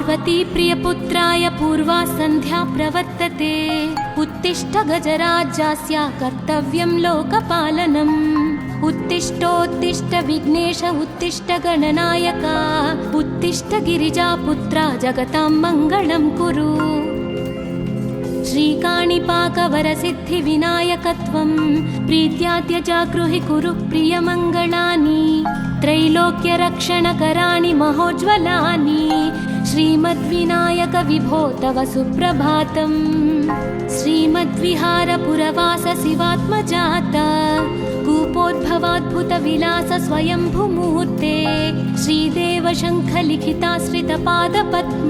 पार्वती प्रियपुत्राय पूर्वा सन्ध्या प्रवर्तते। उत्तिष्ठ गजराज्यास्य कर्तव्यं लोकपालनम्। उत्तिष्ठोत्तिष्ठ विघ्नेश उत्तिष्ठ गणनायक। उत्तिष्ठ गिरिजापुत्रा जगतां मङ्गलं कुरु। श्रीकाणिपाकवरसिद्धिविनायकत्वं प्रीत्याद्य जागृहि कुरु प्रियमङ्गलानि। त्रैलोक्यरक्षणकराणि महोज्ज्वलानि। श्रीमद्विनायक विभो तव सुप्रभातम्। श्रीमद्विहारपुरवास शिवात्मजात कूपोद्भवाद्भुतविलास स्वयंभूमूर्ते। श्रीदेव शङ्खलिखिताश्रितपादपद्म।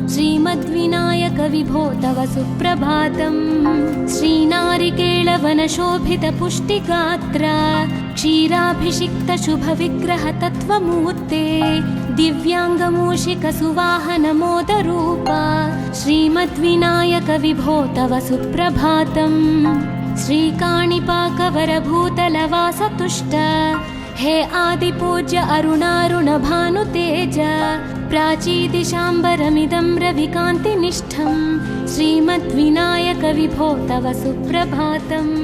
श्रीमद्विनायक विभो तव सुप्रभातम्। श्रीनारिकेळवनशोभितपुष्टिगात्र क्षीराभिषिक्त शुभविग्रह तत्त्वमूर्ते। दिव्याङ्गमूषिकसुवाहनमोदरूप श्रीमद्विनायक विभो तव सुप्रभातम्। श्रीकाणिपाकवरभूतलवासतुष्ट हे आदिपूज्य अरुणारुणभानुतेज। प्राचीदिशाम्बरमिदं रविकान्तिनिष्ठं श्रीमद्विनायक विभो तव सुप्रभातम्।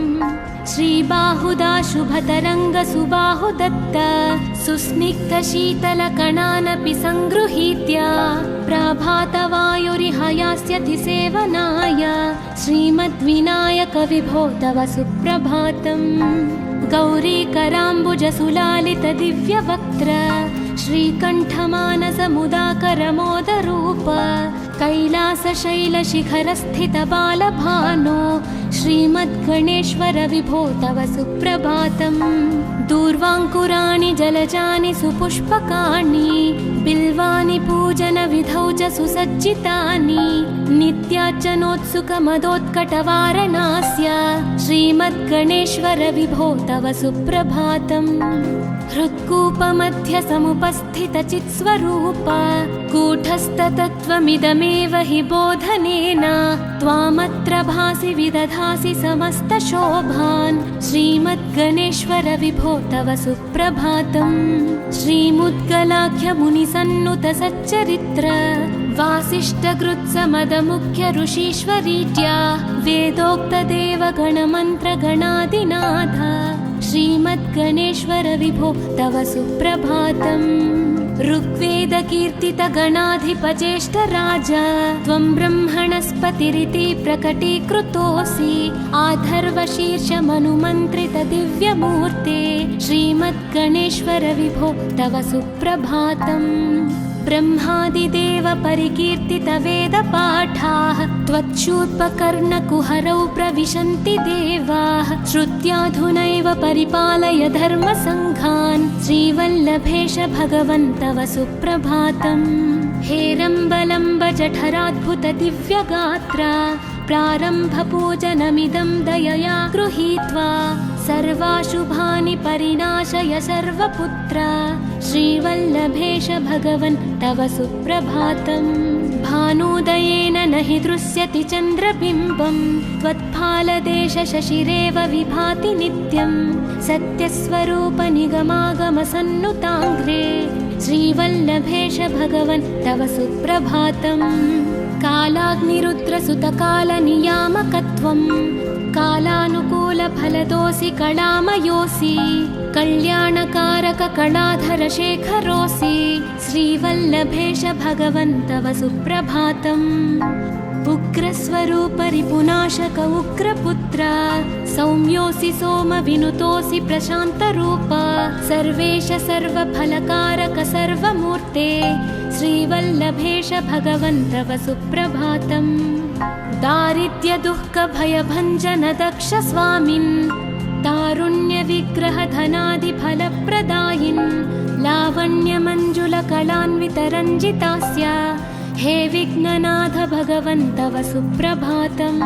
श्रीबाहुदा शुभतरङ्गसुबाहुदत्त सुस्निग्धशीतलकणानपि सङ्गृहीत्य प्रभातवायुरिहयास्यति सेवनाय श्रीमद्विनायक विभो तव सुप्रभातम्। गौरीकराम्बुजसुलालित दिव्यवक्त्र श्रीकण्ठमानसमुदाकरमोदरूप कैलासशैलशिखरस्थितबालभानो श्रीमद्गणेश्वर विभो तव सुप्रभातम्। दूर्वाङ्कुराणि जलजानि सुपुष्पकाणि बिल्वानि पूजनविधौ च सुसज्जितानि। नित्यार्चनोत्सुकमदोत्कटवारणास्य श्रीमद्गणेश्वर विभो तव सुप्रभातम्। हृत्कूपमध्य समुपस्थितचित्स्वरूप कूटस्थतत्त्वमिदमेव हि बोधनेन त्वामत्र भासि विदधासि समस्तशोभान् श्रीमद्गणेश्वर विभो तव सुप्रभातम्। श्रीमुद्गलाख्यमुनिसन्नुत सच्चरित्र वासिष्ठकृत्समदमुख्य ऋषीश्वरीत्या वेदोक्तदेवगणमन्त्रगणादिनाथ श्रीमद्गणेश्वर विभो तव सुप्रभातम्। ऋग्वेदकीर्तितगणाधिपज्येष्ठराज त्वं ब्रह्मणस्पतिरिति प्रकटीकृतोऽसि। आधर्वशीर्षमनुमन्त्रित दिव्यमूर्ते श्रीमद्गणेश्वर विभो तव सुप्रभातम्। ब्रह्मादिदेव परिकीर्तित वेदपाठाः त्वच्छूर्पकर्णकुहरौ प्रविशन्ति देवाः। श्रुत्याधुनैव परिपालय धर्मसङ्घान् श्रीवल्लभेश भगवन् तव सुप्रभातम्। हेरम्बलम्ब जठराद्भुत दिव्यगात्र प्रारम्भपूजनमिदं दयया गृहीत्वा सर्वाशुभानि परिनाशय सर्वपुत्र श्रीवल्लभेश भगवन् तव सुप्रभातम्। भानुदयेन न हि दृश्यति चन्द्रबिम्बं त्वत्फालदेश शशिरेव विभाति नित्यं। सत्यस्वरूप निगमागमसन्नुताङ्घ्रे श्रीवल्लभेश भगवन् तव सुप्रभातम्। कालाग्निरुद्रसुतकालनियामकत्वं कालानुकूलफलदोऽसि कलामयोऽसि। कल्याणकारक कलाधर शेखरोऽसि श्रीवल्लभेश भगवन् तव सुप्रभातम्। उग्रस्वरूप रिपुनाशक उग्रपुत्र सौम्योऽसि सोमविनुतोऽसि प्रशान्तरूप। सर्वेश सर्वफलकारक सर्वमूर्ते श्रीवल्लभेश भगवन् तव सुप्रभातम्। दारिद्र्यदुःखभयभञ्जन दक्ष स्वामिन् तारुण्यविग्रह धनादिफलप्रदायिन्। लावण्यमञ्जुलकलान्वितरञ्जितास्य हे विघ्ननाथ भगवन् तव सुप्रभातम्।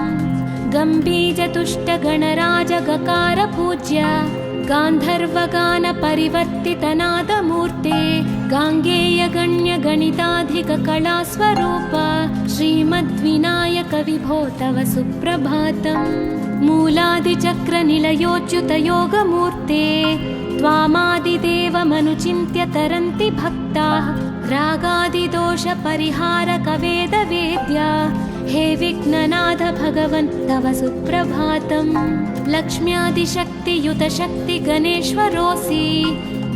गम्भीजतुष्टगणराजगकार पूज्य गान्धर्वगानपरिवर्तितनादमूर्ते गाङ्गेयगण्यगणिताधिककलास्वरूप श्रीमद्विनायक विभो तव सुप्रभातम्। मूलादिचक्रनिलयोच्युतयोगमूर्ते त्वामादिदेवमनुचिन्त्य तरन्ति भक्ताः रागादिदोषपरिहारकवेदवेद्या हे विघ्ननाथ भगवन् तव सुप्रभातम्। लक्ष्म्यादिशक्तियुतशक्तिगणेश्वरोऽसि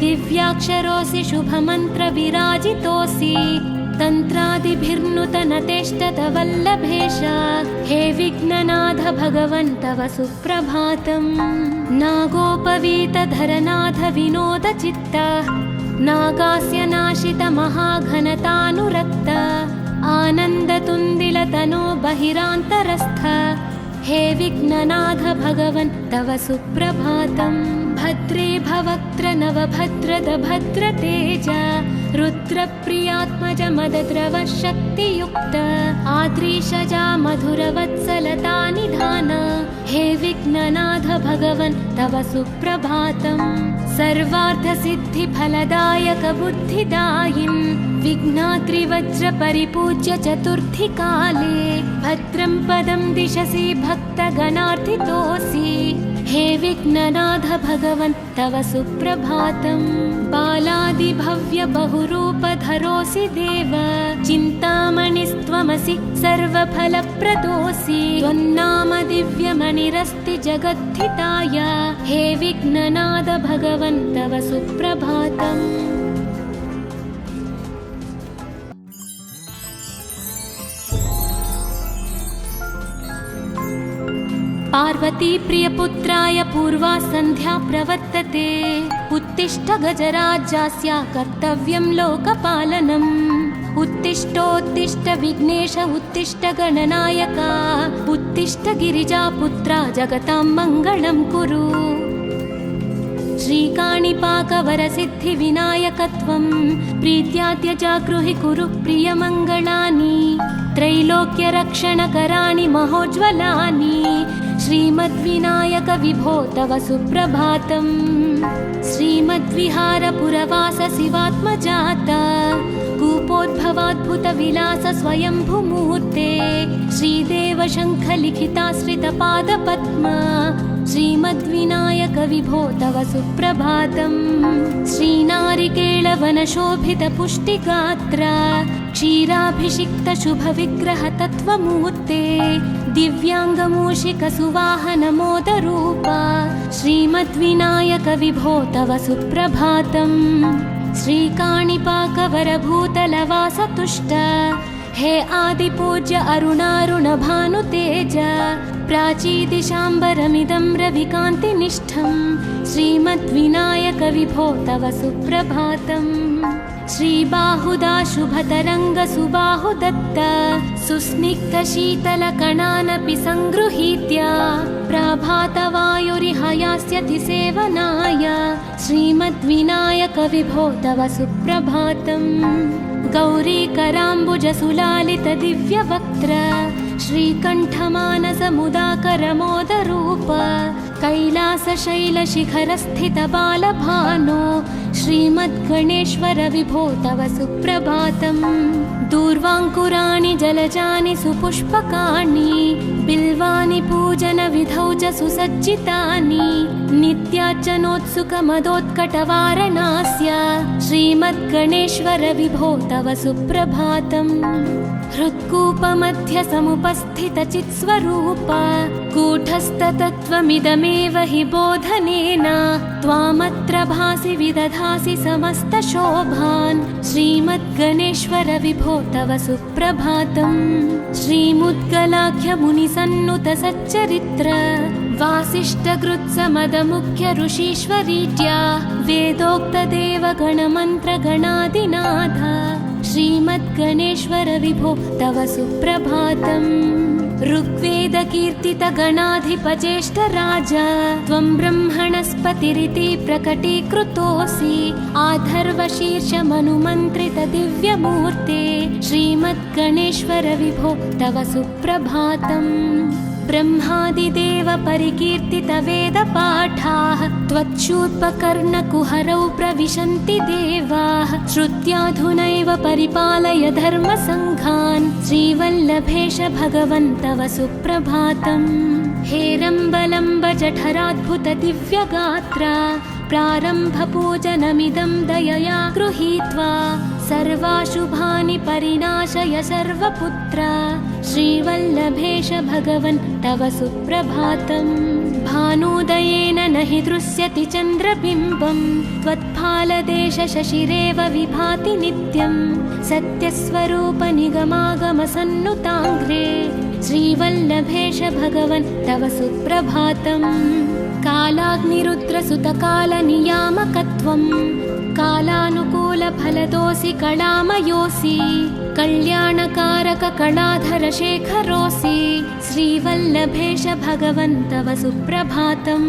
दिव्याक्षरोऽसि शुभमन्त्रविराजितोऽसि तन्त्रादिभिर्नुतनतेष्टतवल्लभेश हे विघ्ननाथ भगवन् तव सुप्रभातम्। नागोपवीतधरनाथ विनोदचित्त नागास्य नाशितमहाघनतानुरक्त आनन्दतुन्दिलतनो बहिरान्तरस्थ हे विघ्ननाथ भगवन् तव सुप्रभातम्। भद्रे भवक्त्र नवभद्रद भद्रतेज रुद्रप्रियात्मज मदद्रव शक्तियुक्त आद्रीशजा मधुरवत्सलता निधान हे विघ्ननाथ भगवन् तव सुप्रभातम्। सर्वार्थसिद्धिफलदायक बुद्धिदायिन् विघ्नाद्रिवज्रपरिपूज्य चतुर्थी काले भद्रं पदं दिशसि भक्तगणार्थितोऽसि हे विघ्ननाथ भगवन् तव सुप्रभातम्। बालादिभव्य बहुरूपधरोऽसि देव चिन्तामणिस्त्वमसि सर्वफलप्रदोऽसि त्वन्नाम दिव्यमणिरस्ति जगद्धिताय हे विघ्ननाथ भगवन् तव सुप्रभातम्। पार्वती प्रियपुत्राय पूर्वा सन्ध्या प्रवर्तते उत्तिष्ठ गजराज्यास्य कर्तव्यं लोकपालनम्। उत्तिष्ठोत्तिष्ठ विघ्नेश उत्तिष्ठ गणनायक उत्तिष्ठ गिरिजापुत्रा जगतां मङ्गलं कुरु। श्रीकाणिपाकवरसिद्धिविनायकत्वं प्रीत्याद्य जागृहि कुरु प्रियमङ्गलानि त्रैलोक्यरक्षणकराणि महोज्ज्वलानि श्रीमद्विनायक विभो तव सुप्रभातम्। श्रीमद्विहारपुरवास शिवात्मजात कूपोद्भवाद्भुतविलास स्वयंभुमूर्ते श्रीदेव शङ्खलिखिताश्रितपादपद्म श्रीमद्विनायक विभो तव सुप्रभातम्। श्रीनारिकेळवनशोभितपुष्टिगात्र क्षीराभिषिक्त शुभविग्रह तत्त्वमूर्ते दिव्याङ्गमूषिकसुवाहनमोदरूप श्रीमद्विनायक विभो तव सुप्रभातम्। श्रीकाणिपाकवरभूतलवासतुष्ट हे आदिपूज्य अरुणारुणभानुतेज प्राचीदिशाम्बरमिदं रविकान्तिनिष्ठं श्रीमद्विनायक विभो तव सुप्रभातम्। श्रीबाहुदा शुभतरङ्गसुबाहुदत्त सुस्निग्धशीतलकणानपि सङ्गृहीत्य प्रभातवायुरिहयास्यति सेवनाय श्रीमद्विनायक विभो तव सुप्रभातम्। गौरीकराम्बुजसुलालितदिव्यवक्त्र श्रीकण्ठमानसमुदाकरमोदरूप कैलासशैलशिखरस्थितबालभानो श्रीमद्गणेश्वर विभो तव सुप्रभातम्। दूर्वाङ्कुराणि जलजानि सुपुष्पकाणि बिल्वानि पूजनविधौ च सुसज्जितानि नित्यार्चनोत्सुकमदोत्कटवारणास्य श्रीमद्गणेश्वर विभो तव सुप्रभातम्। हृत्कूपमध्यसमुपस्थितचित्स्वरूप कूटस्थतत्त्वमिदमेव हि बोधनेन त्वामत्र भासि विदधासि समस्तशोभान् श्रीमद्गणेश्वर विभो तव सुप्रभातम्। श्रीमुद्गलाख्यमुनिसन्नुतसच्चरित्र वासिष्ठकृत्समदमुख्य ऋषीश्वरीत्या वेदोक्तदेवगणमन्त्रगणादिनाथ श्रीमद्गणेश्वर विभो तव सुप्रभातम्। ऋग्वेदकीर्तितगणाधिपज्येष्ठराज त्वं ब्रह्मणस्पतिरिति प्रकटीकृतोऽसि आधर्वशीर्षमनुमन्त्रितदिव्यमूर्ते श्रीमद्गणेश्वर विभो तव सुप्रभातम्। ब्रह्मादिदेव परिकीर्तितवेदपाठाः त्वच्छूर्पकर्णकुहरौ प्रविशन्ति देवाः श्रुत्याधुनैव परिपालय धर्मसङ्घान् श्रीवल्लभेश भगवन् तव सुप्रभातम्। हेरम्बलम्ब जठराद्भुत दिव्यगात्र प्रारम्भपूजनमिदं दयया गृहीत्वा सर्वाशुभानि परिनाशय सर्वपुत्र श्रीवल्लभेश भगवन् तव सुप्रभातम् भानुदयेन न हि दृश्यति चन्द्रबिम्बं त्वत्फालदेश शशिरेव विभाति नित्यं सत्यस्वरूप निगमागमसन्नुताङ्घ्रे श्रीवल्लभेश भगवन् तव सुप्रभातम् कालाग्निरुद्रसुतकालनियामकत्वं कालानुकूलफलदोऽसि कलामयोऽसि कल्याणकारक कलाधरशेखरोऽसि श्रीवल्लभेश भगवन् तव सुप्रभातम्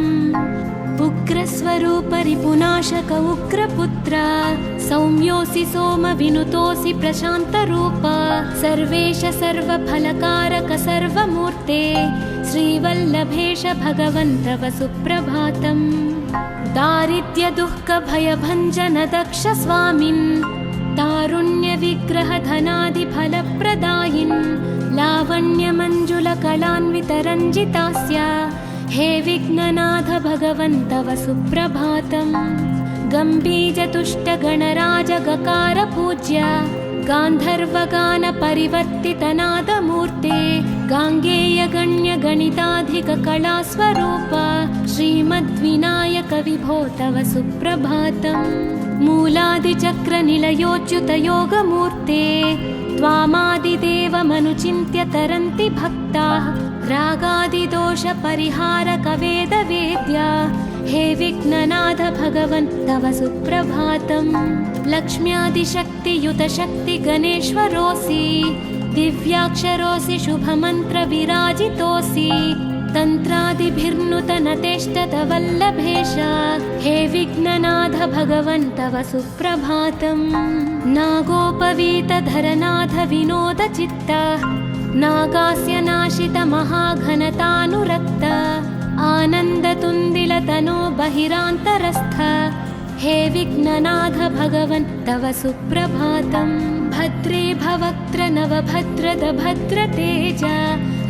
उग्रस्वरूपरिपुनाशक उग्रपुत्र सौम्योऽसि सोमविनुतोऽसि प्रशान्तरूप सर्वेश सर्वफलकारक सर्वमूर्ते श्रीवल्लभेश भगवन् तव सुप्रभातम् दारिद्र्यदुःखभयभञ्जन दक्ष स्वामिन् तारुण्यविग्रहधनादिफलप्रदायिन् लावण्यमञ्जुलकलान्वितरञ्जितास्य हे विघ्ननाथ भगवन् तव सुप्रभातम् गम्भीजतुष्टगणराजगकार गान्धर्वगानपरिवर्तितनादमूर्ते गाङ्गेयगण्यगणिताधिककलास्वरूप श्रीमद्विनायक विभो तव सुप्रभातम् मूलादिचक्रनिलयोच्युतयोगमूर्ते त्वामादिदेवमनुचिन्त्य तरन्ति भक्ताः रागादिदोषपरिहारक वेदवेद्या हे विघ्ननाथ भगवन् तव सुप्रभातम् लक्ष्म्यादिशक्तियुतशक्ति गणेश्वरोऽसि दिव्याक्षरोऽसि शुभमन्त्रविराजितोऽसि तन्त्रादिभिर्नुतनतेष्टतवल्लभेश हे विघ्ननाथ भगवन् तव सुप्रभातम् नागोपवीतधरनाथ विनोदचित्त नागास्य नाशित महाघनतानुरक्त आनन्दतुन्दिलतनो बहिरान्तरस्थ हे विघ्ननाथ भगवन् तव सुप्रभातम् भद्रे भवक्त्र नवभद्रद भद्रतेज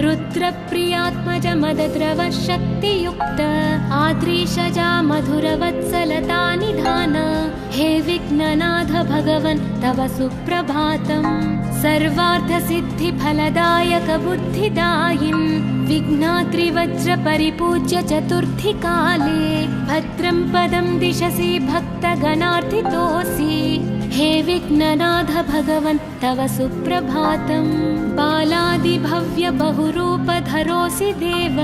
रुद्रप्रियात्मज मदद्रव शक्तियुक्त आद्रीशजा मधुरवत्सलता निधान हे विघ्ननाथ भगवन् तव सुप्रभातम् सर्वार्थसिद्धिफलदायक बुद्धिदायिन् विघ्नाद्रिवज्रपरिपूज्य चतुर्थीकाले भद्रं पदं दिशसि भक्तगणार्थितोऽसि हे विघ्ननाथ भगवन् तव सुप्रभातम् बालादिभव्य बहुरूपधरोऽसि देव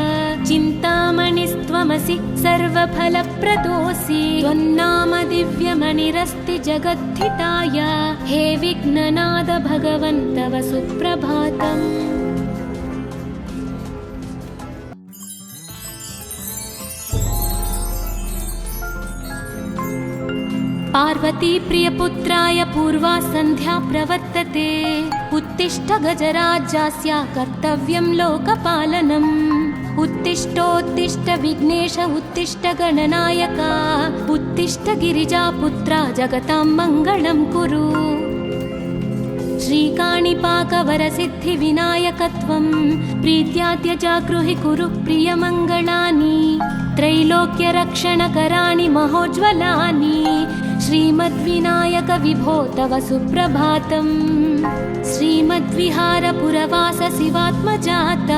चिन्तामणिस्त्वमसि सर्वफलप्रदोऽसि त्वन्नाम दिव्यमणिरस्ति जगद्धिताय हे विघ्ननाथ भगवन् तव सुप्रभातम् पार्वती प्रियपुत्राय पूर्वा सन्ध्या प्रवर्तते उत्तिष्ठ गजराज्यास्य कर्तव्यं लोकपालनम् उत्तिष्ठोत्तिष्ठ विघ्नेश उत्तिष्ठ गणनायक उत्तिष्ठ गिरिजापुत्रा जगतां मङ्गलं कुरु श्रीकाणिपाकवरसिद्धिविनायकत्वं प्रीत्याद्य जागृहि कुरु प्रियमङ्गलानि त्रैलोक्यरक्षणकराणि महोज्ज्वलानि श्रीमद्विनायक विभो तव सुप्रभातम् श्रीमद्विहारपुरवास शिवात्मजात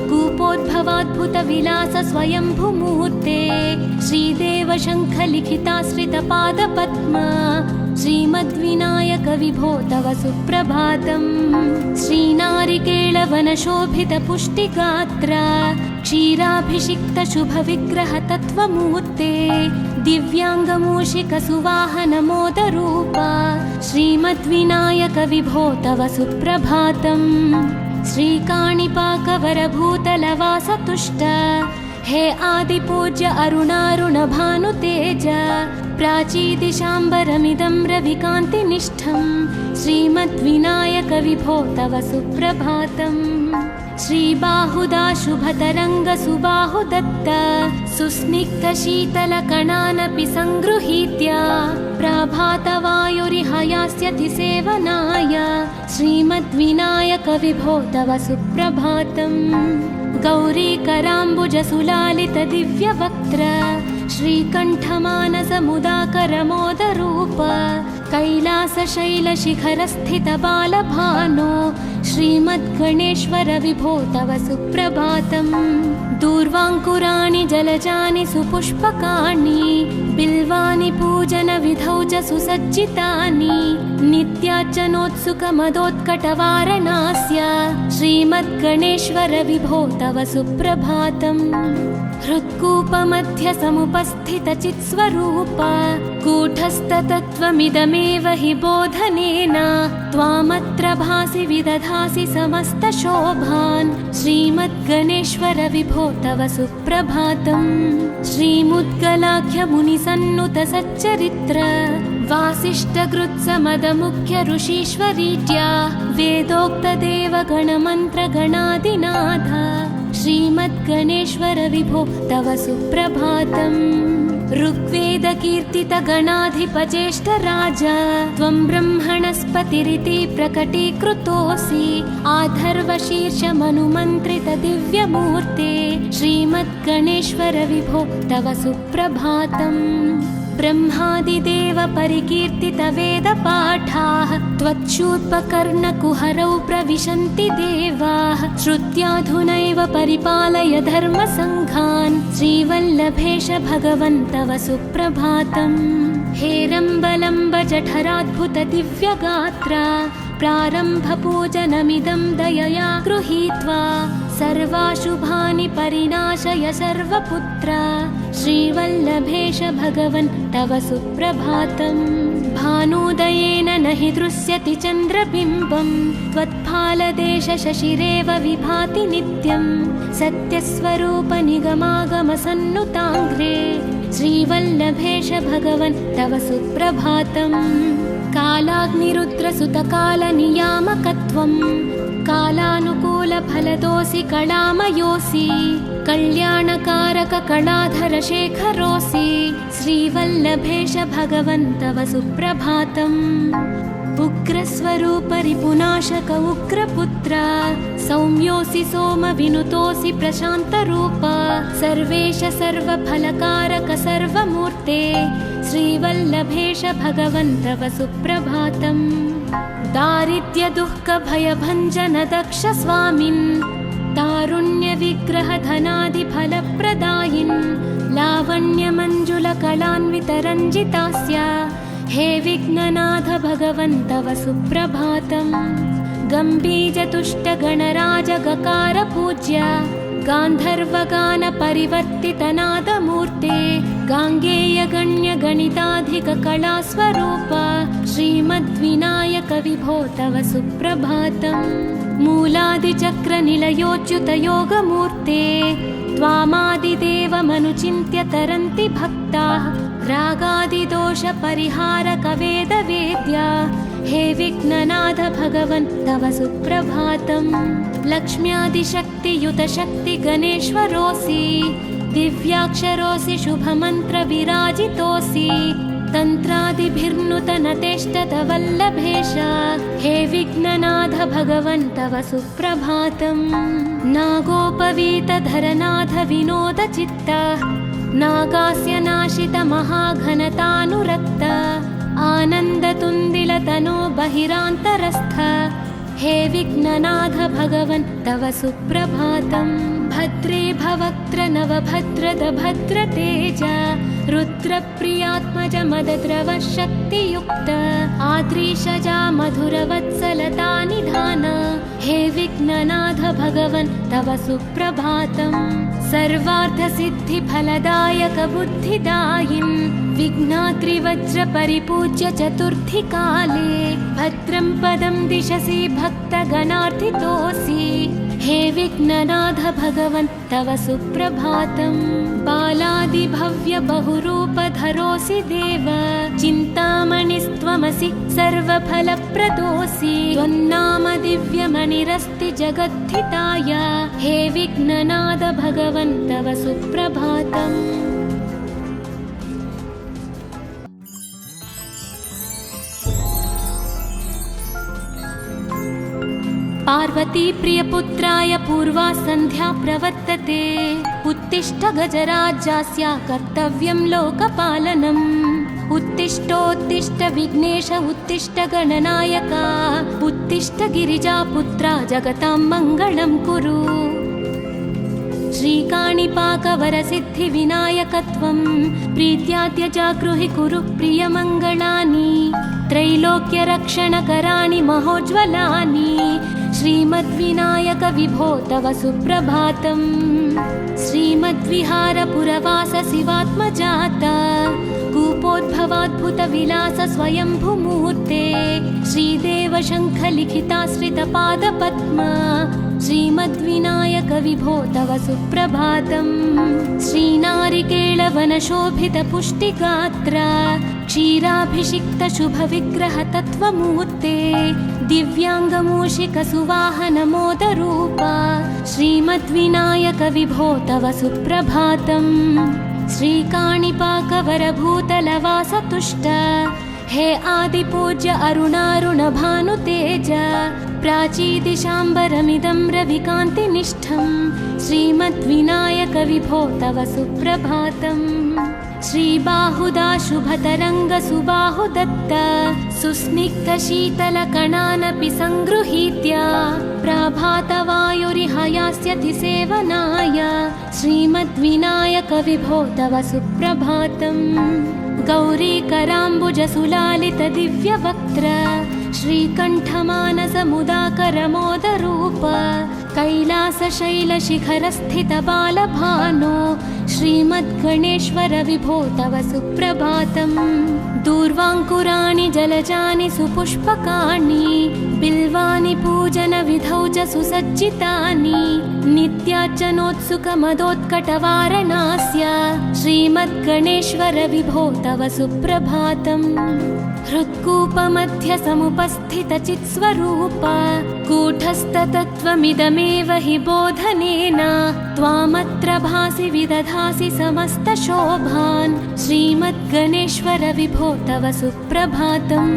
कूपोद्भवाद्भुतविलास स्वयंभूमूर्ते श्रीदेव शङ्खलिखिताश्रितपादपद्म श्रीमद्विनायक विभो तव सुप्रभातम् श्रीनारिकेळवनशोभितपुष्टिगात्र क्षीराभिषिक्त शुभविग्रह तत्त्वमूर्ते दिव्याङ्गमूषिकसुवाहनमोदरूप श्रीमद्विनायक विभो तव सुप्रभातम् श्रीकाणिपाकवरभूतलवासतुष्ट हे आदिपूज्य अरुणारुणभानुतेज प्राचीदिशाम्बरमिदं रविकान्तिनिष्ठं श्रीमद्विनायक विभो तव सुप्रभातम् श्रीबाहुदा शुभतरङ्ग सुबाहुदत्त सुस्निग्धशीतलकणानपि सङ्गृहीत्य प्रभातवायुरिहयास्यति सेवनाय श्रीमद्विनायक विभो तव सुप्रभातम् गौरीकराम्बुजसुलालितदिव्यवक्त्र श्रीकण्ठमानसमुदाकरमोदरूप कैलासशैलशिखरस्थितबालभानो श्रीमद्गणेश्वर विभो तव सुप्रभातम्। दूर्वाङ्कुराणि जलजानि सुपुष्पकाणि बिल्वानि पूजनविधौ च सुसज्जितानि नित्यार्चनोत्सुकमदोत्कटवारणास्य श्रीमद्गणेश्वर विभो तव सुप्रभातम्। हृत्कूपमध्यसमुपस्थितचित्स्वरूप कूटस्थतत्त्वमिदमेव हि बोधनेन त्वामत्र भासि विदधासि समस्तशोभान् श्रीमद्गणेश्वर विभो तव सुप्रभातम्। श्रीमुद्गलाख्यमुनिसन्नुत सच्चरित्र वासिष्ठकृत्समदमुख्य ऋषीश्वरीत्या वेदोक्तदेवगणमन्त्रगणादिनाथ श्रीमद्गणेश्वर विभो तव सुप्रभातम्। ऋग्वेदकीर्तितगणाधिपज्येष्ठराज त्वं ब्रह्मणस्पतिरिति प्रकटीकृतोऽसि आधर्वशीर्षमनुमन्त्रितदिव्यमूर्ते श्रीमद्गणेश्वर विभो तव सुप्रभातम्। ब्रह्मादिदेव परिकीर्तितवेदपाठाः त्वच्छूर्पकर्णकुहरौ प्रविशन्ति देवाः श्रुत्याधुनैव परिपालय धर्मसङ्घान् श्रीवल्लभेश भगवन् तव सुप्रभातम्। हेरम्बलम्ब जठराद्भुतदिव्यगात्र प्रारम्भपूजनमिदं दयया गृहीत्वा सर्वाशुभानि परिनाशय सर्वपुत्र श्रीवल्लभेश भगवन् तव सुप्रभातम्। भानुदयेन न हि दृश्यति चन्द्रबिम्बं त्वत्फालदेश शशिरेव विभाति नित्यं सत्यस्वरूप निगमागमसन्नुताङ्घ्रे श्रीवल्लभेश भगवन् तव सुप्रभातम्। कालाग्निरुद्रसुतकालनियामकत्वं कालानुकूलफलदोऽसि कलामयोऽसि कल्याणकारककलाधरशेखरोऽसि श्रीवल्लभेश भगवन् तव सुप्रभातम्। उग्रस्वरूप रिपुनाशक उग्रपुत्र सौम्योऽसि सोमविनुतोऽसि प्रशान्तरूप सर्वेश सर्वफलकारक सर्वमूर्ते श्रीवल्लभेश भगवन् तव सुप्रभातम्। दारिद्र्यदुःखभयभञ्जन दक्ष स्वामिन् तारुण्यविग्रहधनादिफलप्रदायिन् लावण्यमञ्जुलकलान्वितरञ्जितास्य हे विघ्ननाथ भगवन् तव सुप्रभातम्। गम्भीजतुष्टगणराजगकार पूज्य गान्धर्वगानपरिवर्तितनादमूर्ते गाङ्गेयगण्यगणिताधिककलास्वरूप श्रीमद्विनायक विभो तव सुप्रभातम्। मूलादिचक्रनिलयोच्युतयोगमूर्ते त्वामादिदेवमनुचिन्त्य तरन्ति भक्ताः रागादिदोषपरिहारकवेदवेद्या हे विघ्ननाथ भगवन् तव सुप्रभातम्। लक्ष्म्यादिशक्तियुतशक्तिगणेश्वरोऽसि दिव्याक्षरोऽसि शुभमन्त्रविराजितोऽसि तन्त्रादिभिर्नुतनतेष्टतवल्लभेश हे विघ्ननाथ भगवन् तव सुप्रभातम्। नागोपवीतधरनाथ विनोदचित्त नागास्य नाशित महाघनतानुरक्त आनन्दतुन्दिलतनो बहिरान्तरस्थ हे विघ्ननाथ भगवन् तव सुप्रभातम्। भद्रे भवक्त्र नवभद्रद भद्रतेज रुद्रप्रियात्मज मदद्रव शक्तियुक्त आद्रीशजा मधुरवत्सलता निधान हे विघ्ननाथ भगवन् तव सुप्रभातम्। सर्वार्थसिद्धिफलदायक बुद्धिदायिन् विघ्नाद्रिवज्रपरिपूज्य चतुर्थी काले भद्रं पदं दिशसि भक्तगणार्थितोऽसि हे विघ्ननाथ भगवन् तव सुप्रभातम्। बालादिभव्य बहुरूपधरोऽसि देव चिन्तामणिस्त्वमसि सर्वफलप्रदोऽसि त्वन्नाम दिव्यमणिरस्ति जगद्धिताय हे विघ्ननाथ भगवन् तव सुप्रभातम्। पार्वती प्रियपुत्राय पूर्वा सन्ध्या प्रवर्तते उत्तिष्ठ गजराज्यास्य कर्तव्यं लोकपालनम् उत्तिष्ठोत्तिष्ठ विघ्नेश उत्तिष्ठ गणनायक उत्तिष्ठ गिरिजापुत्रा जगतां मङ्गलं कुरु। श्रीकाणिपाकवरसिद्धिविनायकत्वं प्रीत्याद्य जागृहि कुरु प्रियमङ्गलानि त्रैलोक्यरक्षणकराणि महोज्ज्वलानि श्रीमद्विनायक विभो तव सुप्रभातम्। श्रीमद्विहारपुरवास शिवात्मजात कूपोद्भवाद्भुतविलास स्वयंभूमूर्ते श्रीदेव शङ्खलिखिताश्रितपादपद्म श्रीमद्विनायक विभो तव सुप्रभातम्। श्रीनारिकेळवनशोभितपुष्टिगात्र क्षीराभिषिक्तशुभविग्रह तत्त्वमूर्ते दिव्याङ्गमूषिकसुवाहनमोदरूप श्रीमद्विनायक विभो तव सुप्रभातम्। श्रीकाणिपाकवरभूतलवासतुष्ट हे आदिपूज्य अरुणारुणभानुतेज प्राचीदिशाम्बरमिदं रविकान्तिनिष्ठं श्रीमद्विनायक विभो तव सुप्रभातम्। श्रीबाहुदा शुभतरङ्गसुबाहुदत्त सुस्निग्धशीतलकणानपि सङ्गृहीत्य प्रभातवायुरिहयास्यति सेवनाय श्रीमद्विनायक विभो तव सुप्रभातम्। गौरीकराम्बुजसुलालितदिव्यवक्त्र श्रीकण्ठमानसमुदाकरमोदरूप कैलासशैलशिखरस्थितबालभानो श्रीमद्गणेश्वर विभो तव सुप्रभातम्। दूर्वाङ्कुराणि जलजानि सुपुष्पकाणि बिल्वानि पूजनविधौ च सुसज्जितानि नित्यार्चनोत्सुकमदोत्कटवारणास्य श्रीमद्गणेश्वर विभो तव सुप्रभातम्। हृत्कूपमध्यसमुपस्थितचित्स्वरूप कूटस्थतत्त्वमिदमेव हि बोधनेन त्वामत्र भासि विदधासि समस्तशोभान् श्रीमद्गणेश्वर विभो तव सुप्रभातम्।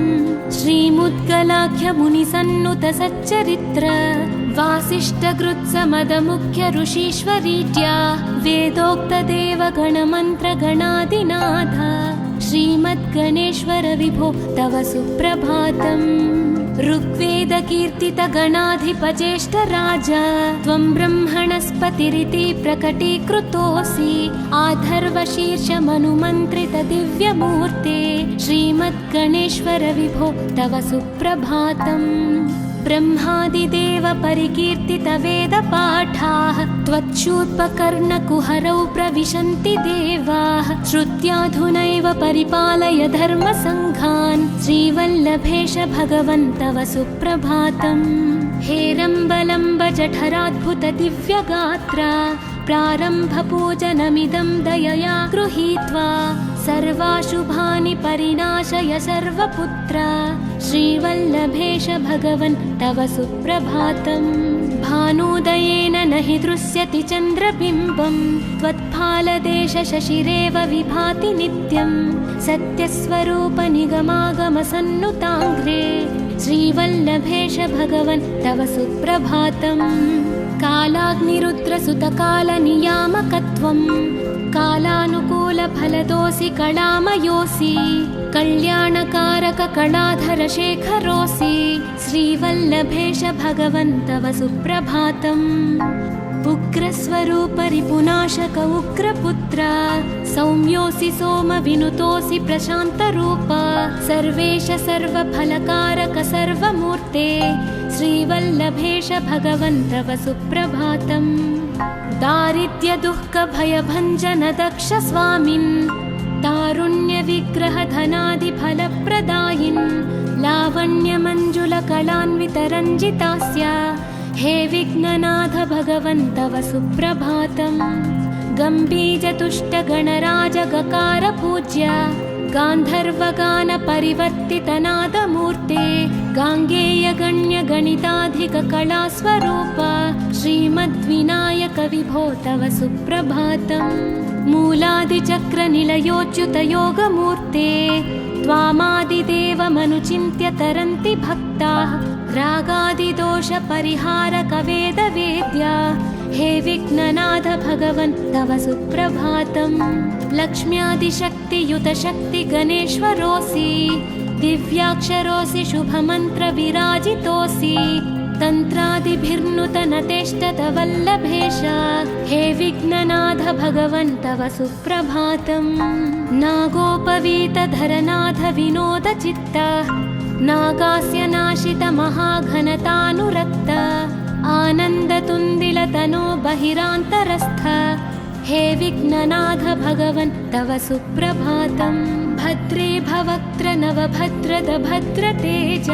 श्रीमुद्गलाख्यमुनिसन्नुत सच्चरित्र वासिष्ठकृत्समदमुख्य ऋषीश्वरीत्या वेदोक्तदेवगणमन्त्रगणादिनाथ श्रीमद्गणेश्वर विभो तव सुप्रभातम्। ऋग्वेदकीर्तितगणाधिपज्येष्ठराज त्वं ब्रह्मणस्पतिरिति प्रकटीकृतोऽसि आधर्वशीर्षमनुमन्त्रितदिव्यमूर्ते श्रीमद्गणेश्वर विभो तव सुप्रभातम्। ब्रह्मादिदेव परिकीर्तितवेदपाठाः त्वच्छूर्पकर्णकुहरौ प्रविशन्ति देवाः श्रुत्याधुनैव परिपालय धर्मसङ्घान् श्रीवल्लभेश भगवन् तव सुप्रभातम्। हेरम्बलम्ब जठराद्भुत दिव्यगात्र प्रारम्भपूजनमिदं दयया गृहीत्वा सर्वाशुभानि परिनाशय सर्वपुत्र श्रीवल्लभेश भगवन् तव सुप्रभातम्। भानुदयेन न हि दृश्यति चन्द्रबिम्बं त्वत्फालदेश शशिरेव विभाति नित्यं सत्यस्वरूप निगमागमसन्नुताङ्घ्रे श्रीवल्लभेश भगवन् तव सुप्रभातम्। कालाग्निरुद्रसुतकालनियामकत्वं कालानुकूलफलदोऽसि कलामयोऽसि कल्याणकारक कलाधर शेखरोऽसि श्रीवल्लभेश भगवन् तव सुप्रभातम्। उग्रस्वरूप रिपुनाशक उग्रपुत्र सौम्योऽसि सोमविनुतोऽसि प्रशान्तरूप सर्वेश सर्वफलकारक सर्वमूर्ते श्रीवल्लभेश भगवन् तव सुप्रभातम्। दारिद्र्यदुःखभयभञ्जन दक्ष स्वामिन् तारुण्यविग्रहधनादिफलप्रदायिन् लावण्यमञ्जुलकलान्वितरञ्जितास्य हे विघ्ननाथ भगवन् तव सुप्रभातम्। गम्भीजतुष्टगणराजगकार पूज्य गान्धर्वगानपरिवर्तितनादमूर्ते गाङ्गेयगण्यगणिताधिककलास्वरूप श्रीमद्विनायक विभो तव सुप्रभातम्। मूलादिचक्रनिलयोच्युतयोगमूर्ते त्वामादिदेवमनुचिन्त्य तरन्ति भक्ताः रागादिदोषपरिहारक वेदवेद्या हे विघ्ननाथ भगवन् तव सुप्रभातम्। लक्ष्म्यादिशक्तियुत शक्ति गणेश्वरोऽसि, दिव्याक्षरोऽसि शुभमन्त्र विराजितोऽसि, तन्त्रादिभिर्नुतनतेष्टत वल्लभेश, हे विघ्ननाथ भगवन् तव सुप्रभातम्। नागोपवीतधरनाथ विनोदचित्त, नागास्य नाशित महाघनतानुरक्त, आनन्दतुन्दिलतनो बहिरान्तरस्थ, हे विघ्ननाथ भगवन् तव सुप्रभातम्। भद्रे भवक्त्र नवभद्रद भद्रतेज,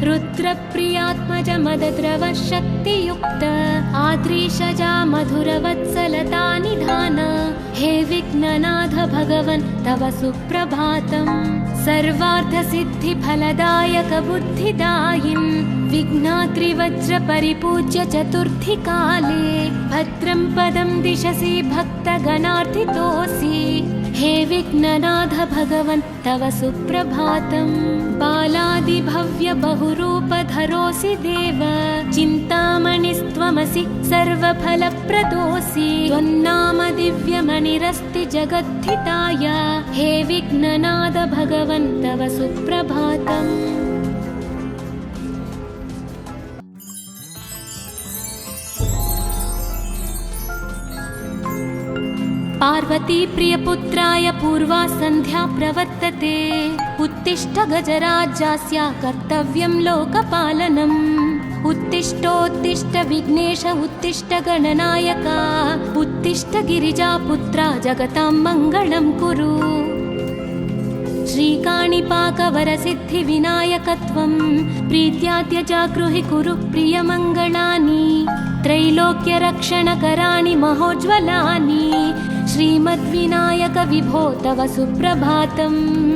रुद्रप्रियात्मज मदद्रव शक्तियुक्त, आद्रीशजा मधुरवत्सलता निधान, हे विघ्ननाथ भगवन् तव सुप्रभातम्। सर्वार्थसिद्धिफलदायक बुद्धिदायिन्, विघ्नाद्रिवज्र परिपूज्य चतुर्थी काले, भद्रं पदं दिशसि भक्तगणार्थितोऽसि, हे विघ्ननाथ भगवन् तव सुप्रभातम्। बालादिभव्य बहुरूपधरोऽसि देव, चिन्तामणिस्त्वमसि सर्वफलप्रदोऽसि, त्वन्नाम दिव्यमणिरस्ति जगद्धिताय, हे विघ्ननाथ भगवन् तव सुप्रभातम्। पार्वती प्रियपुत्राय पूर्वा सन्ध्या प्रवर्तते, उत्तिष्ठ गजराज्यास्य कर्तव्यं लोकपालनम्। उत्तिष्ठोत्तिष्ठ विघ्नेश उत्तिष्ठ गणनायका, उत्तिष्ठ गिरिजापुत्रा जगतां मङ्गलं कुरु। श्रीकाणिपाकवरसिद्धिविनायकत्वं प्रीत्याद्य जागृहि कुरु प्रियमङ्गलानि, त्रैलोक्यरक्षणकराणि महोज्ज्वलानि, श्रीमद्विनायक विभो तव सुप्रभातम्।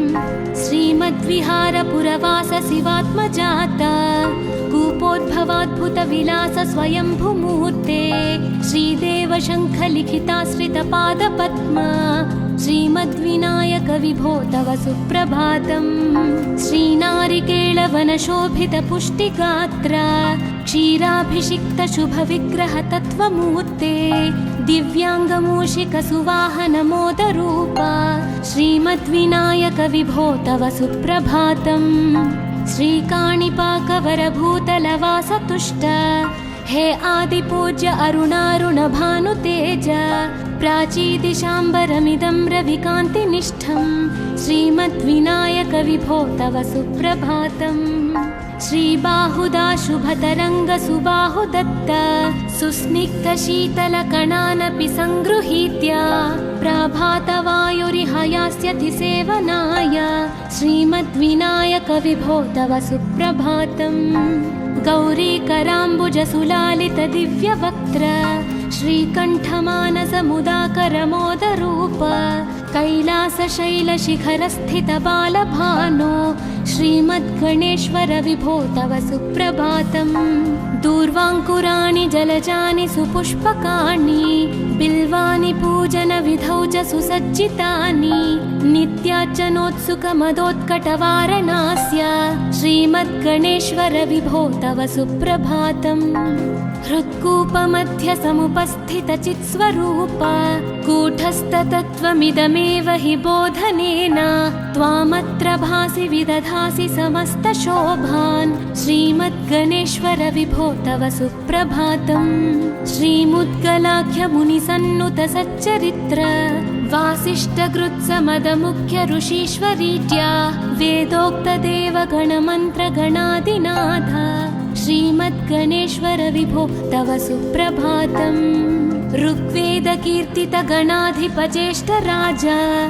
श्रीमद्विहारपुरवास शिवात्मजाता, कूपोद्भवाद्भुतविलास स्वयंभुमूर्ते, श्रीदेव शङ्खलिखिताश्रितपादपद्मा, श्रीमद्विनायक विभो तव सुप्रभातम्। श्रीनारिकेळवनशोभितपुष्टिगात्र, क्षीराभिषिक्त शुभविग्रह तत्त्वमूर्ते, दिव्याङ्गमूषिकसुवाहनमोदरूपा, श्रीमद्विनायक विभो तव सुप्रभातम्। श्रीकाणिपाकवरभूतलवासतुष्ट, हे आदिपूज्य अरुणारुणभानुतेज, प्राचीदिशाम्बरमिदं रविकान्तिनिष्ठं, श्रीमद्विनायक विभो तव सुप्रभातम्। श्रीबाहुदा शुभतरङ्गसुबाहुदत्त, सुस्निग्धशीतलकणानपि सङ्गृहीत्य, प्रभातवायुरिह यास्यति सेवनाय, श्रीमद्विनायक विभो तव सुप्रभातम्। गौरीकराम्बुजसुलालित दिव्यवक्त्र, श्रीकण्ठमानसमुदाकरमोदरूप, कैलासशैलशिखरस्थित बालभानो, श्रीमद्गणेश्वर विभो तव सुप्रभातम्। दूर्वाङ्कुराणि जलजानि सुपुष्पकाणि, बिल्वानि पूजनविधौ च सुसज्जितानि, नित्यार्चनोत्सुकमदोत्कटवारणास्य, श्रीमद्गणेश्वर विभो तव सुप्रभातम्। हृत्कूपमध्य समुपस्थितचित्स्वरूप, कूटस्थतत्त्वमिदमेव हि बोधनेन, त्वामत्र भासि विदधासि समस्तशोभान्, श्रीमद्गणेश्वर विभो तव सुप्रभातम्। श्रीमुद्गलाख्यमुनिसन्नुत सच्चरित्र, वासिष्ठकृत्समदमुख्य ऋषीश्वरीत्या, वेदोक्तदेवगणमन्त्रगणादिनाथ, श्रीमद्गणेश्वर विभो तव सुप्रभातम्। ऋग्वेदकीर्तितगणाधिपज्येष्ठराज,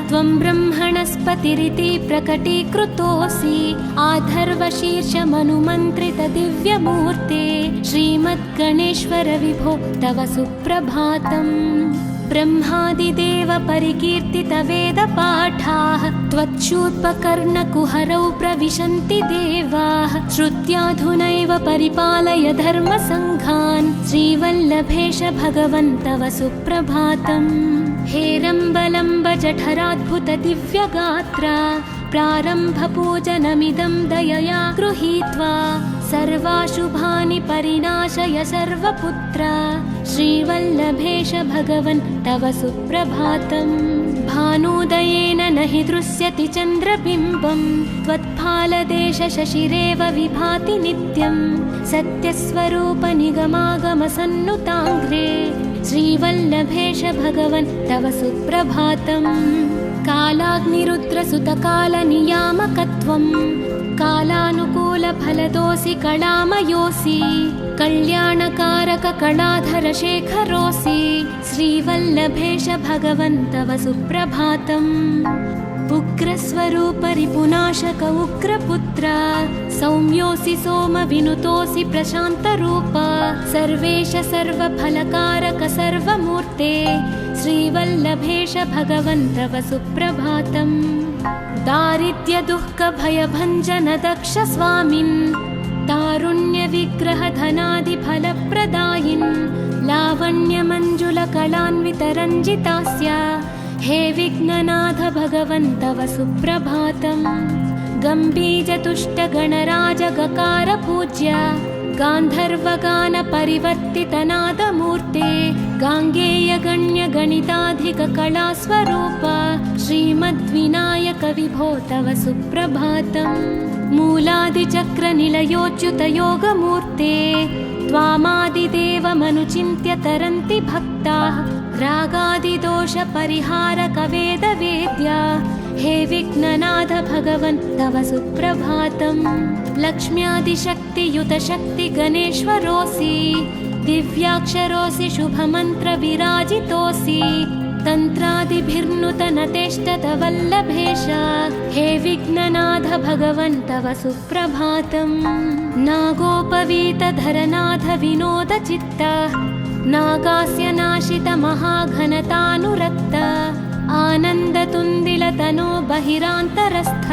त्वं ब्रह्मणस्पतिरिति प्रकटीकृतोऽसि, आधर्वशीर्षमनुमन्त्रितदिव्यमूर्ते, श्रीमद्गणेश्वर विभो तव सुप्रभातम्। ब्रह्मादिदेव परिकीर्तित वेदपाठाः, त्वच्छूर्पकर्णकुहरौ प्रविशन्ति देवाः, श्रुत्याधुनैव परिपालय धर्मसङ्घान्, श्रीवल्लभेश भगवन् तव सुप्रभातम्। हेरम्बलम्ब जठराद्भुत दिव्यगात्र, प्रारम्भपूजनमिदं दयया गृहीत्वा, सर्वाशुभानि परिनाशय सर्वपुत्र श्रीवल्लभेश भगवन् तव सुप्रभातम् भानुदयेन न हि दृश्यति चन्द्रबिम्बम् त्वत्फालदेश शशिरेव विभाति नित्यम् सत्यस्वरूप निगमागमसन्नुताङ्घ्रे श्रीवल्लभेश भगवन् तव सुप्रभातम् कालाग्निरुद्रसुतकालनियामकत्वम् कालानुकूलफलदोऽसि कलामयोऽसि कल्याणकारक कलाधर शेखरोऽसि श्रीवल्लभेश भगवन् तव सुप्रभातम् उग्रस्वरूप रिपुनाशक उग्रपुत्र सौम्योऽसि सोमविनुतोऽसि प्रशान्तरूप सर्वेश सर्वफलकारक सर्वमूर्ते श्रीवल्लभेश भगवन् तव सुप्रभातम् दारिद्र्यदुःखभयभञ्जन दक्ष स्वामिन् तारुण्यविग्रह धनादिफलप्रदायिन् लावण्यमञ्जुलकलान्वितरञ्जितास्य हे विघ्ननाथ भगवन् तव सुप्रभातम् गम्भीरतुष्टगणराजगकार पूज्य गान्धर्वगान परिवर्तितनादमूर्ते गाङ्गेयगण्यगणिताधिककलास्वरूप श्रीमद्विनायक विभो तव सुप्रभातम् मूलादिचक्रनिलयोच्युतयोगमूर्ते त्वामादिदेवमनुचिन्त्य तरन्ति भक्ताः रागादिदोषपरिहारक वेदवेद्या हे विघ्ननाथ भगवन् तव सुप्रभातम् लक्ष्म्यादिशक्तियुत शक्ति गणेश्वरोऽसि दिव्याक्षरोऽसि शुभमन्त्र विराजितोऽसि तन्त्रादिभिर्नुतनतेष्टत वल्लभेश हे विघ्ननाथ भगवन् तव सुप्रभातम् नागोपवीतधरनाथ विनोद चित्त नागास्य नाशित महाघनतानुरक्त आनन्दतुन्दिलतनो बहिरान्तरस्थ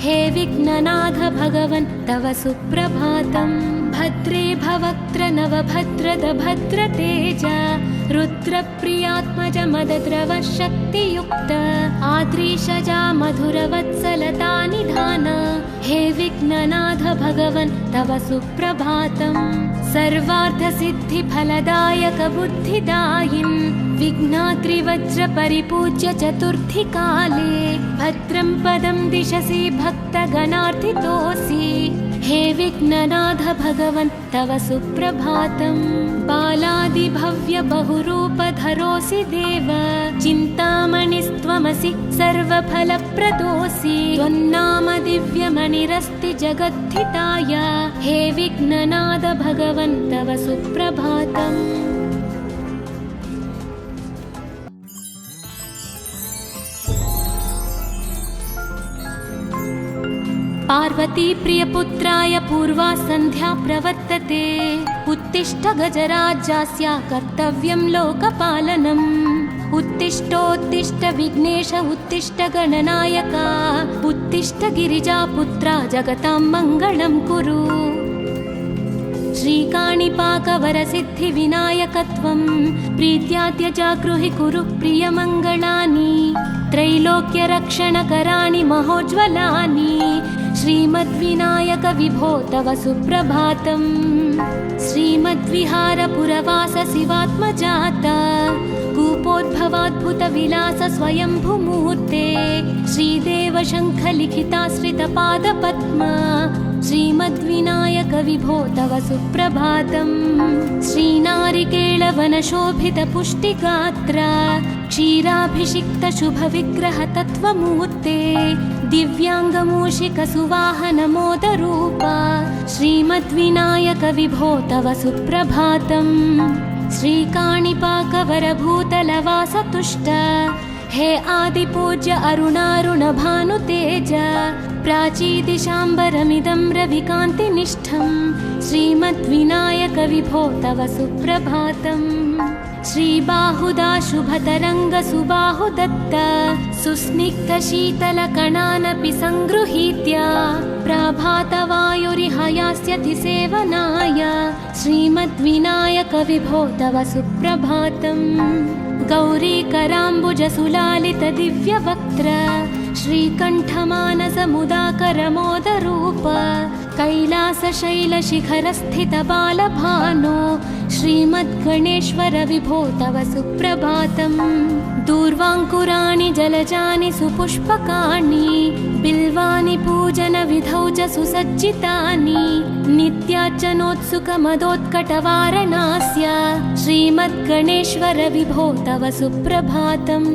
हे विघ्ननाथ भगवन् तव सुप्रभातम् भद्रे भवक्त्र नवभद्रद भद्रतेज रुद्रप्रियात्मज मदद्रव शक्तियुक्त आद्रीशजा मधुरवत्सलता निधान हे विघ्ननाथ भगवन् तव सुप्रभातम् सर्वार्थसिद्धिफलदायक बुद्धिदायिन् विघ्नात्रिवज्र परिपूज्य चतुर्थी काले भद्रं पदं दिशसि भक्तगणार्थितोऽसि हे विघ्ननाथ भगवन् तव सुप्रभातम् बालादिभव्य बहुरूपधरोऽसि देव चिन्तामणिस्त्वमसि सर्वफलप्रदोऽसि त्वन्नाम दिव्यमणिरस्ति जगद्धिताय हे विघ्ननाथ भगवन् तव सुप्रभातम् पार्वती प्रियपुत्राय पूर्वा सन्ध्या प्रवर्तते उत्तिष्ठ गजराज्यस्य कर्तव्यं लोकपालनम् उत्तिष्ठोत्तिष्ठ विघ्नेश उत्तिष्ठ गणनायक उत्तिष्ठ गिरिजापुत्रा जगतां मङ्गलं कुरु श्रीकाणिपाकवरसिद्धिविनायकत्वं प्रीत्याद्य जागृहि कुरु प्रियमङ्गलानि त्रैलोक्यरक्षणकराणि महोज्ज्वलानि श्रीमद्विनायक विभो तव सुप्रभातम् श्रीमद्विहारपुरवास शिवात्मजात कूपोद्भवाद्भुतविलास स्वयंभूमूर्ते श्रीदेव शङ्खलिखिताश्रितपादपद्मा श्रीमद्विनायक विभो तव सुप्रभातम् श्रीनारिकेळवनशोभितपुष्टिगात्र क्षीराभिषिक्त शुभविग्रह तत्त्वमूर्ते दिव्याङ्गमूषिकसुवाहनमोदरूप श्रीमद्विनायक विभो तव सुप्रभातम् श्रीकाणिपाकवरभूतलवासतुष्ट हे आदिपूज्य अरुणारुणभानुतेज प्राचीदिशाम्बरमिदं रविकान्तिनिष्ठं श्रीमद्विनायक विभो तव सुप्रभातम् श्रीबाहुदा शुभतरङ्गसुबाहुदत्त सुस्निग्धशीतलकणानपि सङ्गृहीत्य प्रभातवायुरिहयास्यति सेवनाय श्रीमद्विनायक विभो तव सुप्रभातम् गौरीकराम्बुजसुलालित दिव्यवक्त्र श्रीकण्ठमानसमुदाकरमोदरूप कैलासशैलशिखरस्थितबालभानो श्रीमद्गणेश्वर विभो तव सुप्रभातम्। दूर्वाङ्कुराणि जलजानि सुपुष्पकाणि बिल्वानि पूजनविधौ च सुसज्जितानि नित्यार्चनोत्सुकमदोत्कटवारणास्य श्रीमद्गणेश्वर विभो तव सुप्रभातम्।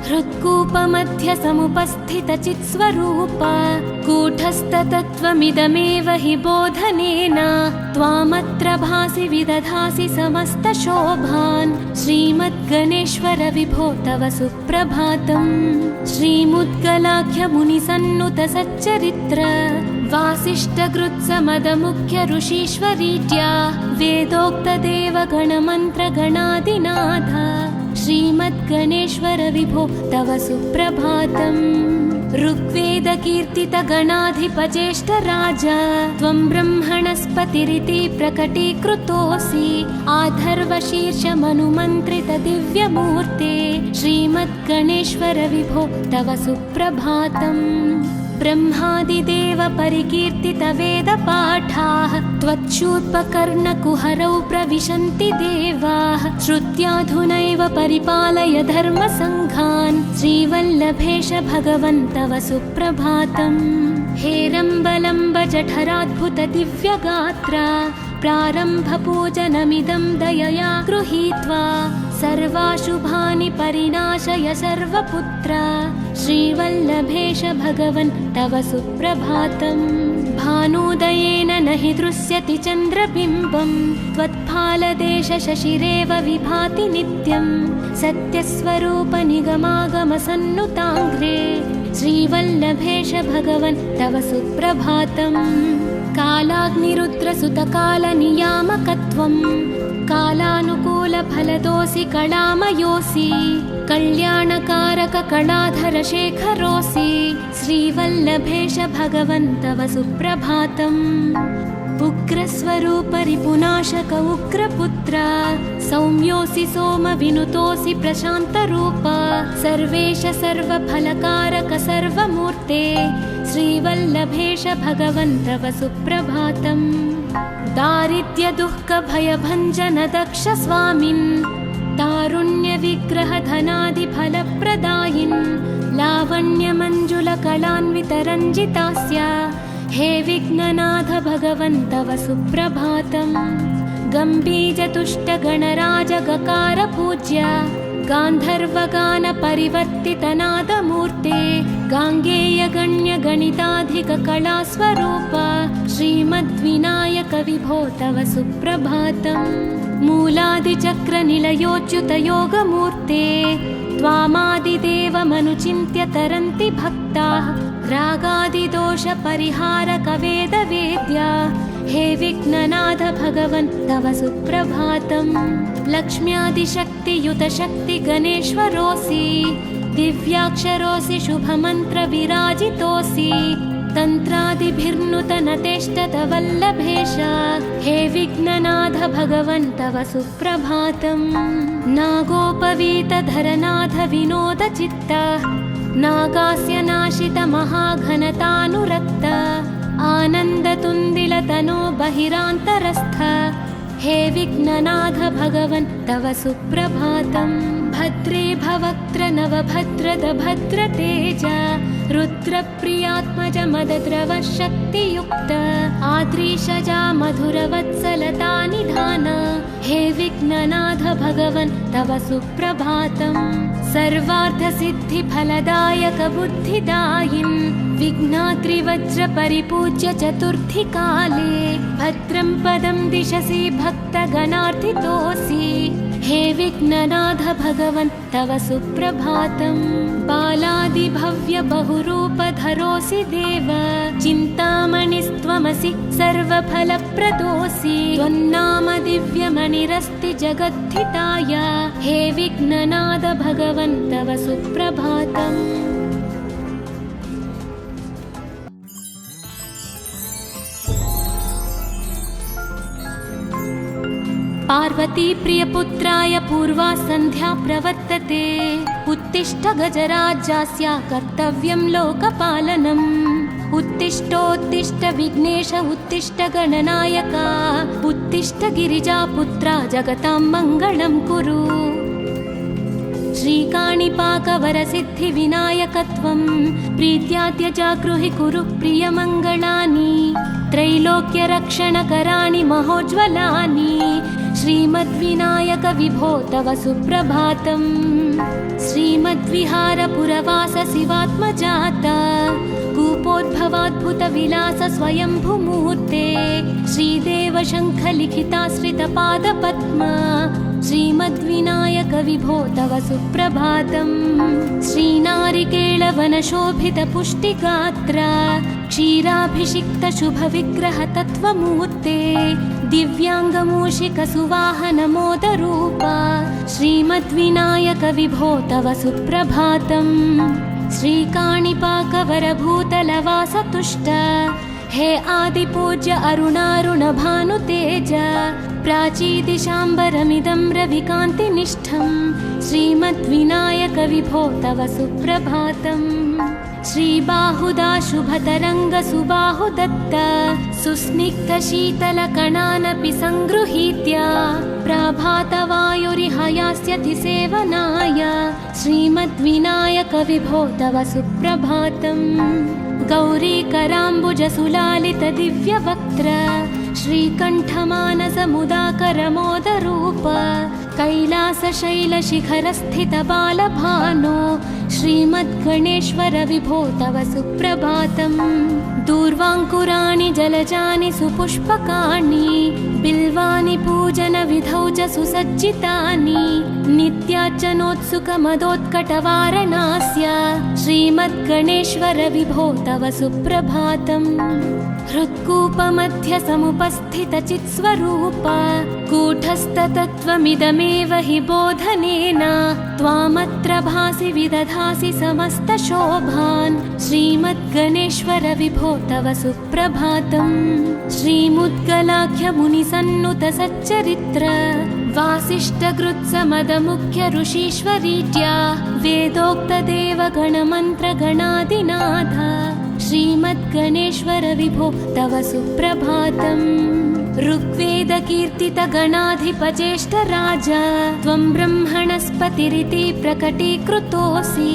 हृत्कूपमध्य समुपस्थितचित्स्वरूप कूटस्थतत्त्वमिदमेव हि बोधनेन त्वामत्र भासि विदधासि समस्तशोभान् श्रीमद्गणेश्वर विभो तव सुप्रभातम्। श्रीमुद्गलाख्यमुनिसन्नुत सच्चरित्र वासिष्ठकृत्समदमुख्य ऋषीश्वरीत्या वेदोक्तदेवगणमन्त्रगणादिनाथ श्रीमद्गणेश्वर विभो तव सुप्रभातम्। ऋग्वेदकीर्तितगणाधिपज्येष्ठराज त्वं ब्रह्मणस्पतिरिति प्रकटीकृतोऽसि आधर्वशीर्षमनुमन्त्रितदिव्यमूर्ते श्रीमद्गणेश्वर विभो तव सुप्रभातम्। ब्रह्मादिदेव परिकीर्तितवेदपाठाः त्वच्छूर्पकर्णकुहरौ प्रविशन्ति देवाः श्रुत्याधुनैव परिपालय धर्मसङ्घान् श्रीवल्लभेश भगवन् तव सुप्रभातम्। हेरम्बलम्ब जठराद्भुत दिव्यगात्रा प्रारम्भपूजनमिदं दयया गृहीत्वा सर्वाशुभानि परिनाशय सर्वपुत्र श्रीवल्लभेश भगवन् तव सुप्रभातम्। भानुदयेन न हि दृश्यति चन्द्रबिम्बं त्वत्फालदेशशशिरेव विभाति नित्यं सत्यस्वरूप निगमागमसन्नुताङ्घ्रे श्रीवल्लभेश भगवन् तव सुप्रभातम्। कालाग्निरुद्रसुतकालनियामकत्वं कालानुकूलफलदोऽसि कलामयोऽसि कल्याणकारककलाधरशेखरोऽसि श्रीवल्लभेश भगवन् तव सुप्रभातम्। उग्रस्वरूप रिपुनाशक उग्रपुत्र सौम्योऽसि सोमविनुतोऽसि प्रशान्तरूप सर्वेश सर्वफलकारक सर्वमूर्ते श्रीवल्लभेश भगवन् तव सुप्रभातम्। दारिद्र्यदुःखभयभञ्जन दक्ष स्वामिन् तारुण्यविग्रहधनादिफलप्रदायिन् लावण्यमञ्जुलकलान्वितरञ्जितास्य हे विघ्ननाथ भगवन् तव सुप्रभातम्। गम्भीजतुष्टगणराजगकार पूज्य गान्धर्वगानपरिवर्तितनादमूर्ते गाङ्गेयगण्यगणिताधिककलास्वरूप श्रीमद्विनायक विभो तव सुप्रभातम्। मूलादिचक्रनिलयोच्युतयोगमूर्ते त्वामादिदेवमनुचिन्त्य तरन्ति भक्ताः रागादिदोषपरिहारकवेदवेद्या हे विघ्ननाथ भगवन् तव सुप्रभातम्। लक्ष्म्यादिशक्तियुतशक्तिगणेश्वरोऽसि दिव्याक्षरोऽसि शुभमन्त्रविराजितोऽसि तन्त्रादिभिर्नुतनतेष्टतवल्लभेश हे विघ्ननाथ भगवन् तव सुप्रभातम्। नागोपवीतधरनाथ विनोदचित्त नागास्य नाशित महाघनतानुरक्त आनन्दतुन्दिलतनो बहिरान्तरस्थ हे विघ्ननाथ भगवन् तव सुप्रभातम्। भद्रे भवक्त्र नवभद्रद भद्रतेज रुद्रप्रियात्मज मदद्रव शक्तियुक्त आद्रीशजा मधुरवत्सलता निधान हे विघ्ननाथ भगवन् तव सुप्रभातम्। सर्वार्थसिद्धिफलदायक बुद्धिदायिन् विघ्नाद्रिवज्रपरिपूज्य चतुर्थी काले भद्रं पदं दिशसि भक्तगणार्थितोऽसि हे विघ्ननाथ भगवन् तव सुप्रभातम्। बालादिभव्य बहुरूपधरोऽसि देव चिन्तामणिस्त्वमसि सर्वफलप्रदोऽसि त्वन्नाम दिव्यमणिरस्ति जगद्धिताय हे विघ्ननाथ भगवन् तव सुप्रभातम्। पार्वती प्रियपुत्राय पूर्वा सन्ध्या प्रवर्तते उत्तिष्ठ गजराज्यास्य कर्तव्यं लोकपालनम् उत्तिष्ठोत्तिष्ठ विघ्नेश उत्तिष्ठ गणनायक उत्तिष्ठ गिरिजापुत्रा जगतां मङ्गलं कुरु। श्रीकाणिपाकवरसिद्धिविनायकत्वं प्रीत्याद्य जागृहि कुरु प्रियमङ्गलानि त्रैलोक्यरक्षणकराणि महोज्ज्वलानि श्रीमद्विनायक विभो तव सुप्रभातम्। श्रीमद्विहारपुरवास शिवात्मजात कूपोद्भवाद्भुतविलास स्वयंभुमूर्ते श्रीदेव शङ्खलिखिताश्रितपादपद्मा श्रीमद्विनायक विभो तव सुप्रभातम्। श्रीनारिकेळवनशोभितपुष्टिगात्र क्षीराभिषिक्त शुभविग्रह तत्त्वमूर्ते दिव्याङ्गमूषिक सुवाहन मोदरूप श्रीमद्विनायक विभो तव सुप्रभातम्। श्रीकाणिपाकवरभूतलवास तुष्ट हे आदिपूज्य अरुणारुण भानुतेज प्राचीदिशाम्बरमिदं रविकान्तिनिष्ठं श्रीमद्विनायक विभो तव सुप्रभातम्। श्रीबाहुदा शुभतरङ्ग सुबाहुदत्त सुस्निग्ध शीतलकणानपि सङ्गृहीत्य प्रभातवायुरिहयास्यति सेवनाय श्रीमद्विनायक विभो तव सुप्रभातम्। गौरीकराम्बुजसुलालित दिव्यवक्त्र श्रीकण्ठमानसमुदाकरमोदरूप कैलासशैलशिखरस्थित बालभानो श्रीमद्गणेश्वर विभो तव सुप्रभातम्। दूर्वाङ्कुराणि जलजानि सुपुष्पकाणि बिल्वानि पूजनविधौ च सुसज्जितानि नित्यार्चनोत्सुकमदोत्कटवारणास्य श्रीमद्गणेश्वर विभो तव सुप्रभातम्। हृत्कूपमध्य समुपस्थितचित्स्वरूप कूटस्थतत्त्वमिदमेव हि बोधनेन त्वामत्र भासि विदधासि समस्तशोभान् श्रीमद्गणेश्वर विभो तव सुप्रभातम्। श्रीमुद्गलाख्यमुनिसन्नुत सच्चरित्र वासिष्ठकृत्समदमुख्य ऋषीश्वरीत्या वेदोक्तदेवगणमन्त्रगणादिनाथ श्रीमद्गणेश्वर विभो तव सुप्रभातम्। ऋग्वेदकीर्तितगणाधिपज्येष्ठराज त्वं ब्रह्मणस्पतिरिति प्रकटीकृतोऽसि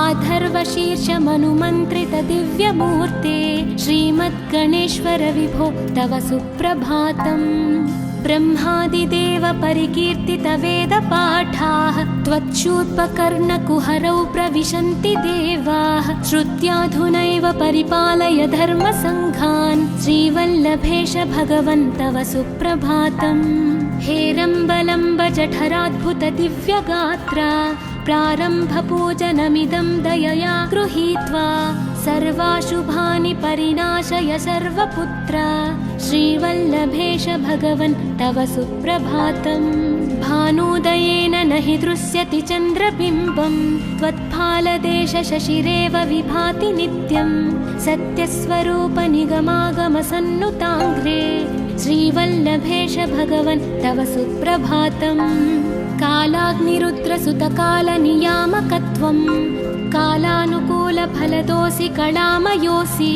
आधर्वशीर्षमनुमन्त्रित दिव्यमूर्ते श्रीमद्गणेश्वर विभो तव सुप्रभातम्। ब्रह्मादिदेव परिकीर्तित वेदपाठाः त्वच्छूर्पकर्णकुहरौ प्रविशन्ति देवाः श्रुत्याधुनैव परिपालय धर्मसङ्घान् श्रीवल्लभेश भगवन् तव सुप्रभातम्। हेरम्बलम्ब जठराद्भुत दिव्यगात्र प्रारम्भपूजनमिदं दयया गृहीत्वा सर्वाशुभानि परिनाशय सर्वपुत्र श्रीवल्लभेश भगवन् तव सुप्रभातम्। भानुदयेन न हि दृश्यति चन्द्रबिम्बं त्वत्फालदेश शशिरेव विभाति नित्यं सत्यस्वरूप निगमागमसन्नुताङ्घ्रे श्रीवल्लभेश भगवन् तव सुप्रभातम्। कालाग्निरुद्रसुतकालनियामकत्वं कालानुकूलफलदोऽसि कलामयोऽसि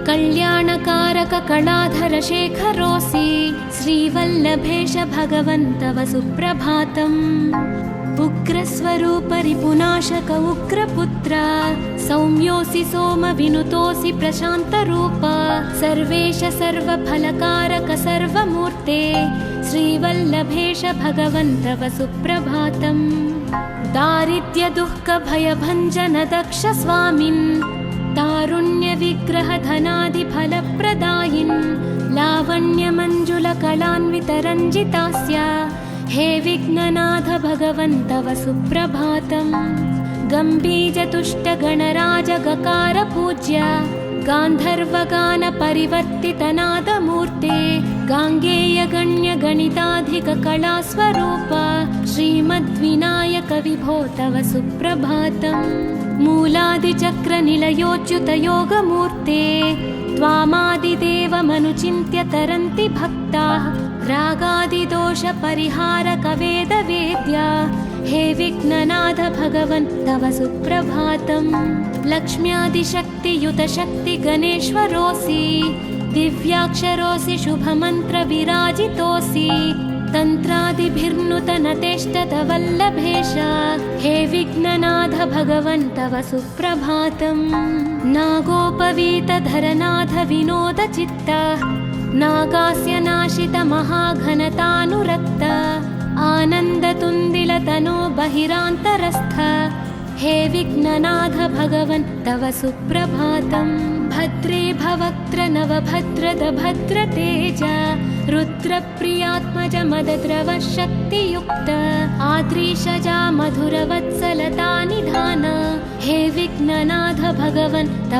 कल्याणकारक कलाधर शेखरोऽसि श्रीवल्लभेश भगवन् तव सुप्रभातम्। उग्रस्वरूप रिपुनाशक उग्रपुत्र सौम्योऽसि सोमविनुतोऽसि प्रशान्तरूप सर्वेश सर्वफलकारक सर्वमूर्ते श्रीवल्लभेश भगवन् तव सुप्रभातम्। दारिद्र्यदुःखभयभञ्जन दक्ष स्वामिन् तारुण्यविग्रहधनादिफलप्रदायिन् लावण्यमञ्जुलकलान्वितरञ्जितास्य हे विघ्ननाथ भगवन् तव सुप्रभातम्। गम्भीजतुष्टगणराजगकार पूज्य गान्धर्वगान परिवर्तितनादमूर्ते गाङ्गेयगण्यगणिताधिककलास्वरूप श्रीमद्विनायक विभो तव सुप्रभातम्। मूलादिचक्रनिलयोच्युतयोगमूर्ते त्वामादिदेवमनुचिन्त्य तरन्ति भक्ताः रागादिदोषपरिहारक वेदवेद्या हे विघ्ननाथ भगवन् तव सुप्रभातम् लक्ष्म्यादिशक्तियुत शक्ति गणेश्वरोऽसि दिव्याक्षरोऽसि शुभमन्त्र विराजितोऽसि तन्त्रादिभिर्नुतनतेष्टत वल्लभेश हे विघ्ननाथ भगवन् तव सुप्रभातम् नागोपवीतधरनाथ विनोद चित्त नागास्य नाशित महाघनतानुरक्त आनन्दतुन्दिलतनो बहिरान्तरस्थ हे विघ्ननाथ भगवन् तव सुप्रभातम् भद्रे भवक्त्र नवभद्रद भद्रतेज रुद्रप्रियात्मज मदद्रव शक्तियुक्त आद्रीशजा मधुरवत्सलता निधान हे विघ्ननाथ भगवन् तव